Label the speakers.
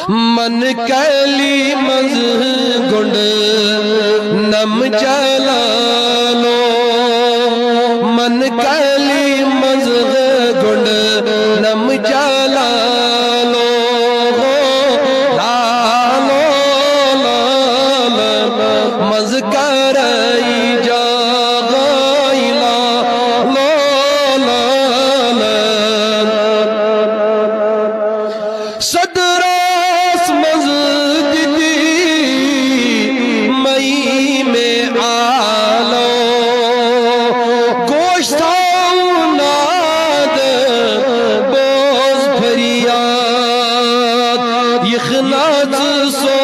Speaker 1: मन कैली मज गुंड नम जलालो मन कैली मज गुंड नम जलालो लालो लालो मज करई जा सदरास मस्जिदी मई में आलो गोश्ताऊ नाद बोझ फरियाद यखनात सो